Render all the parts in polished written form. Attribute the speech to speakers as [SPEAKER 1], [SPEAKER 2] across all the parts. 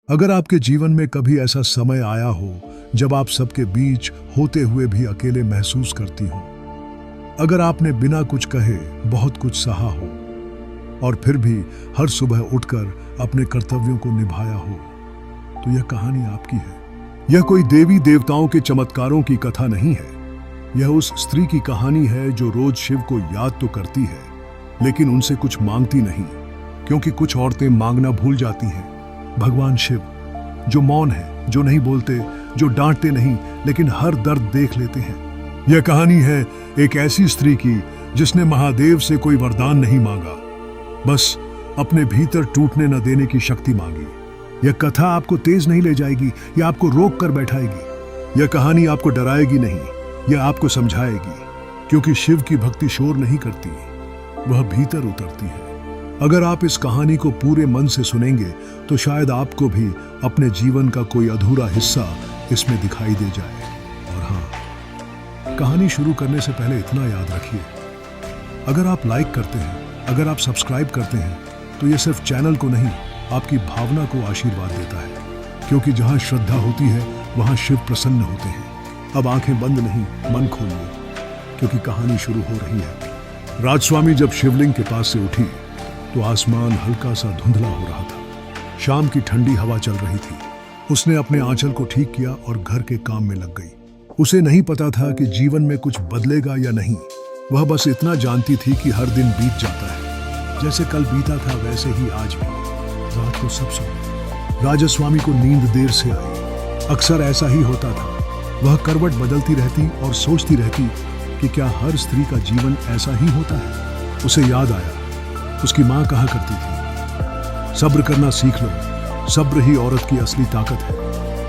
[SPEAKER 1] अगर आपके जीवन में कभी ऐसा समय आया हो जब आप सबके बीच होते हुए भी अकेले महसूस करती हो, अगर आपने बिना कुछ कहे बहुत कुछ सहा हो और फिर भी हर सुबह उठकर अपने कर्तव्यों को निभाया हो, तो यह कहानी आपकी है। यह कोई देवी देवताओं के चमत्कारों की कथा नहीं है। यह उस स्त्री की कहानी है जो रोज शिव को याद तो करती है, लेकिन उनसे कुछ मांगती नहीं, क्योंकि कुछ औरतें मांगना भूल जाती हैं। भगवान शिव जो मौन है, जो नहीं बोलते, जो डांटते नहीं, लेकिन हर दर्द देख लेते हैं। यह कहानी है एक ऐसी स्त्री की जिसने महादेव से कोई वरदान नहीं मांगा, बस अपने भीतर टूटने न देने की शक्ति मांगी। यह कथा आपको तेज नहीं ले जाएगी या आपको रोक कर बैठाएगी। यह कहानी आपको डराएगी नहीं, यह आपको समझाएगी, क्योंकि शिव की भक्ति शोर नहीं करती, वह भीतर उतरती है। अगर आप इस कहानी को पूरे मन से सुनेंगे तो शायद आपको भी अपने जीवन का कोई अधूरा हिस्सा इसमें दिखाई दे जाए। और हाँ, कहानी शुरू करने से पहले इतना याद रखिए, अगर आप लाइक करते हैं, अगर आप सब्सक्राइब करते हैं, तो ये सिर्फ चैनल को नहीं, आपकी भावना को आशीर्वाद देता है, क्योंकि जहां श्रद्धा होती है वहां शिव प्रसन्न होते हैं। अब आंखें बंद नहीं, मन खोलिए, क्योंकि कहानी शुरू हो रही है। राजस्वामी जब शिवलिंग के पास से उठी तो आसमान हल्का सा धुंधला हो रहा था। शाम की ठंडी हवा चल रही थी। उसने अपने आंचल को ठीक किया और घर के काम में लग गई। उसे नहीं पता था कि जीवन में कुछ बदलेगा या नहीं। वह बस इतना जानती थी कि हर दिन बीत जाता है, जैसे कल बीता था वैसे ही आज भी। रात को सब सोए। राजस्वामी को नींद देर से आई। अक्सर ऐसा ही होता था। वह करवट बदलती रहती और सोचती रहती कि क्या हर स्त्री का जीवन ऐसा ही होता है। उसे याद आया, उसकी माँ कहा करती थी, सब्र करना सीख लो, सब्र ही औरत की असली ताकत है।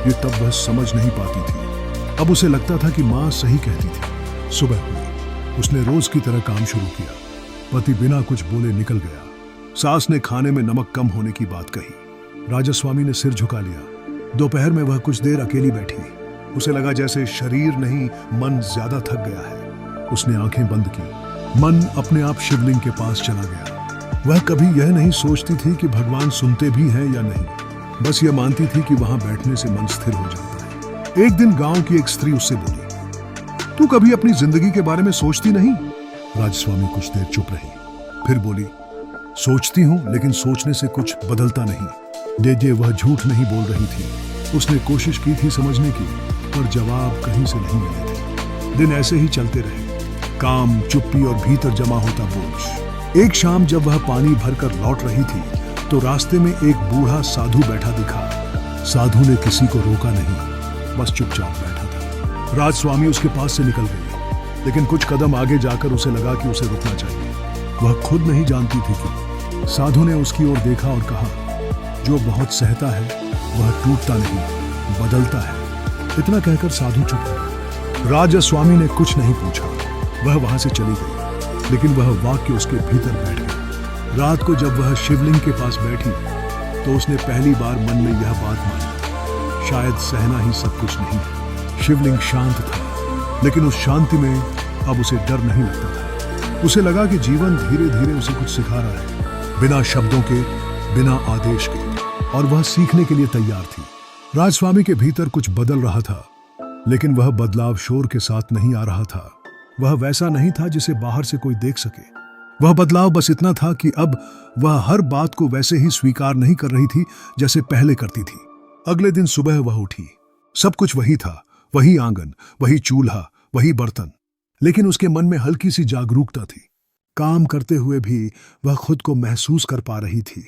[SPEAKER 1] ये तब वह समझ नहीं पाती थी। अब उसे लगता था कि माँ सही कहती थी। सुबह हुई, उसने रोज की तरह काम शुरू किया। पति बिना कुछ बोले निकल गया। सास ने खाने में नमक कम होने की बात कही। राजस्वामी ने सिर झुका लिया। दोपहर में वह कुछ देर अकेली बैठी। उसे लगा जैसे शरीर नहीं, मन ज्यादा थक गया है। उसने आंखें बंद की। मन अपने आप शिवलिंग के पास चला गया। वह कभी यह नहीं सोचती थी कि भगवान सुनते भी हैं या नहीं, बस यह मानती थी कि वहां बैठने से मन स्थिर हो जाता है। एक दिन गांव की एक स्त्री उससे बोली, तू कभी अपनी जिंदगी के बारे में सोचती नहीं? राजस्वामी कुछ देर चुप रही, फिर बोली, सोचती हूं, लेकिन सोचने से कुछ बदलता नहीं। जे वह झूठ नहीं बोल रही थी। उसने कोशिश की थी समझने की, पर जवाब कहीं से नहीं मिले थे। दिन ऐसे ही चलते रहे, काम, चुप्पी और भीतर जमा होता बोझ। एक शाम जब वह पानी भरकर लौट रही थी तो रास्ते में एक बूढ़ा साधु बैठा दिखा। साधु ने किसी को रोका नहीं, बस चुपचाप बैठा था। राजस्वामी उसके पास से निकल गई, लेकिन कुछ कदम आगे जाकर उसे लगा कि उसे रुकना चाहिए। वह खुद नहीं जानती थी कि साधु ने उसकी ओर देखा और कहा, जो बहुत सहता है वह टूटता नहीं, बदलता है। इतना कहकर साधु चुप हो। राजस्वामी ने कुछ नहीं पूछा, वह वहां से चली गई, लेकिन वह वाक्य उसके भीतर बैठ गया। रात को जब वह शिवलिंग के पास बैठी तो उसने पहली बार मन में यह बात मानी, शायद सहना ही सब कुछ नहीं है। शिवलिंग शांत था, लेकिन उस शांति में अब उसे डर नहीं लगता था। उसे लगा कि जीवन धीरे धीरे उसे कुछ सिखा रहा है, बिना शब्दों के, बिना आदेश के, और वह सीखने के लिए तैयार थी। राजस्वामी के भीतर कुछ बदल रहा था, लेकिन वह बदलाव शोर के साथ नहीं आ रहा था। वह वैसा नहीं था जिसे बाहर से कोई देख सके। वह बदलाव बस इतना था कि अब वह हर बात को वैसे ही स्वीकार नहीं कर रही थी जैसे पहले करती थी। अगले दिन सुबह वह उठी। सब कुछ वही था, वही आंगन, वही चूल्हा, वही बर्तन, लेकिन उसके मन में हल्की सी जागरूकता थी। काम करते हुए भी वह खुद को महसूस कर पा रही थी।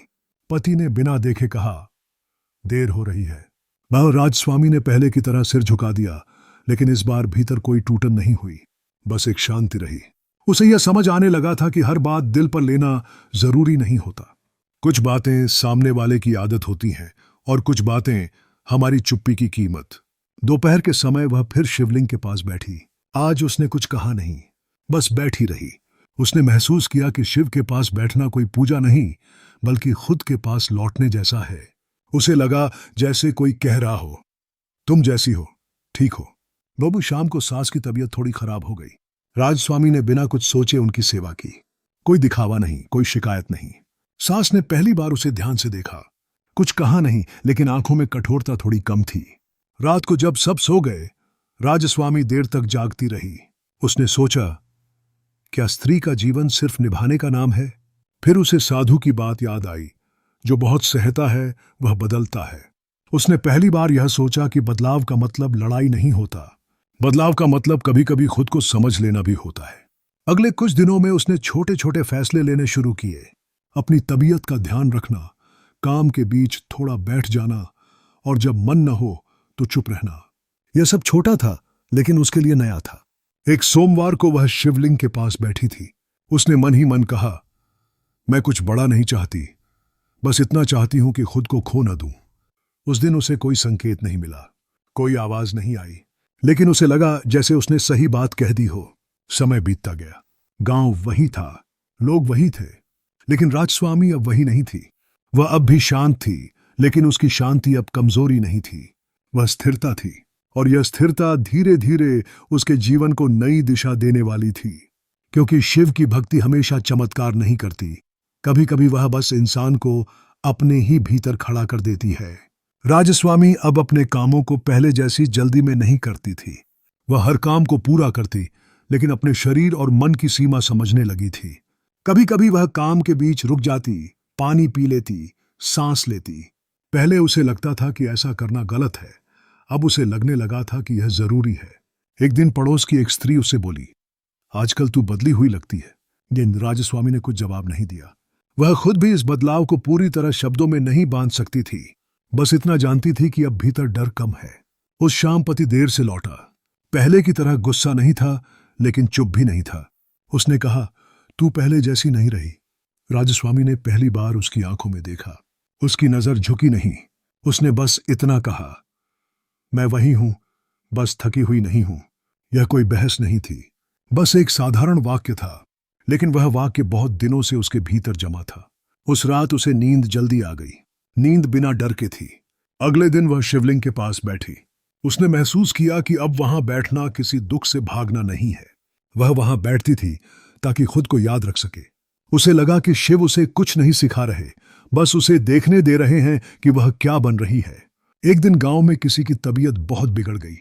[SPEAKER 1] पति ने बिना देखे कहा, देर हो रही है। वह राजस्वामी ने पहले की तरह सिर झुका दिया, लेकिन इस बार भीतर कोई टूटन नहीं हुई, बस एक शांति रही। उसे यह समझ आने लगा था कि हर बात दिल पर लेना जरूरी नहीं होता। कुछ बातें सामने वाले की आदत होती हैं और कुछ बातें हमारी चुप्पी की कीमत। दोपहर के समय वह फिर शिवलिंग के पास बैठी। आज उसने कुछ कहा नहीं, बस बैठी रही। उसने महसूस किया कि शिव के पास बैठना कोई पूजा नहीं, बल्कि खुद के पास लौटने जैसा है। उसे लगा जैसे कोई कह रहा हो, तुम जैसी हो, ठीक हो। बाबू, शाम को सास की तबीयत थोड़ी खराब हो गई। राजस्वामी ने बिना कुछ सोचे उनकी सेवा की। कोई दिखावा नहीं, कोई शिकायत नहीं। सास ने पहली बार उसे ध्यान से देखा। कुछ कहा नहीं, लेकिन आंखों में कठोरता थोड़ी कम थी। रात को जब सब सो गए, राजस्वामी देर तक जागती रही। उसने सोचा, क्या स्त्री का जीवन सिर्फ निभाने का नाम है? फिर उसे साधु की बात याद आई, जो बहुत सहता है वह बदलता है। उसने पहली बार यह सोचा कि बदलाव का मतलब लड़ाई नहीं होता। बदलाव का मतलब कभी कभी खुद को समझ लेना भी होता है। अगले कुछ दिनों में उसने छोटे छोटे फैसले लेने शुरू किए। अपनी तबीयत का ध्यान रखना, काम के बीच थोड़ा बैठ जाना, और जब मन न हो तो चुप रहना। यह सब छोटा था, लेकिन उसके लिए नया था। एक सोमवार को वह शिवलिंग के पास बैठी थी। उसने मन ही मन कहा, मैं कुछ बड़ा नहीं चाहती, बस इतना चाहती हूं कि खुद को खो न दूं। उस दिन उसे कोई संकेत नहीं मिला, कोई आवाज नहीं आई, लेकिन उसे लगा जैसे उसने सही बात कह दी हो। समय बीतता गया। गांव वही था, लोग वही थे, लेकिन राजस्वामी अब वही नहीं थी। वह अब भी शांत थी, लेकिन उसकी शांति अब कमजोरी नहीं थी, वह स्थिरता थी। और यह स्थिरता धीरे धीरे उसके जीवन को नई दिशा देने वाली थी। क्योंकि शिव की भक्ति हमेशा चमत्कार नहीं करती, कभी कभी वह बस इंसान को अपने ही भीतर खड़ा कर देती है। राजस्वामी अब अपने कामों को पहले जैसी जल्दी में नहीं करती थी। वह हर काम को पूरा करती, लेकिन अपने शरीर और मन की सीमा समझने लगी थी। कभी कभी वह काम के बीच रुक जाती, पानी पी लेती, सांस लेती। पहले उसे लगता था कि ऐसा करना गलत है, अब उसे लगने लगा था कि यह जरूरी है। एक दिन पड़ोस की एक स्त्री उससे बोली, आजकल तू बदली हुई लगती है। लेकिन राजस्वामी ने कुछ जवाब नहीं दिया। वह खुद भी इस बदलाव को पूरी तरह शब्दों में नहीं बांध सकती थी, बस इतना जानती थी कि अब भीतर डर कम है। उस शाम पति देर से लौटा। पहले की तरह गुस्सा नहीं था, लेकिन चुप भी नहीं था। उसने कहा, तू पहले जैसी नहीं रही। राजस्वामी ने पहली बार उसकी आंखों में देखा। उसकी नजर झुकी नहीं। उसने बस इतना कहा, मैं वही हूं, बस थकी हुई नहीं हूं। यह कोई बहस नहीं थी, बस एक साधारण वाक्य था, लेकिन वह वाक्य बहुत दिनों से उसके भीतर जमा था। उस रात उसे नींद जल्दी आ गई। नींद बिना डर के थी। अगले दिन वह शिवलिंग के पास बैठी। उसने महसूस किया कि अब वहां बैठना किसी दुख से भागना नहीं है। वह वहां बैठती थी ताकि खुद को याद रख सके। उसे लगा कि शिव उसे कुछ नहीं सिखा रहे, बस उसे देखने दे रहे हैं कि वह क्या बन रही है। एक दिन गांव में किसी की तबीयत बहुत बिगड़ गई।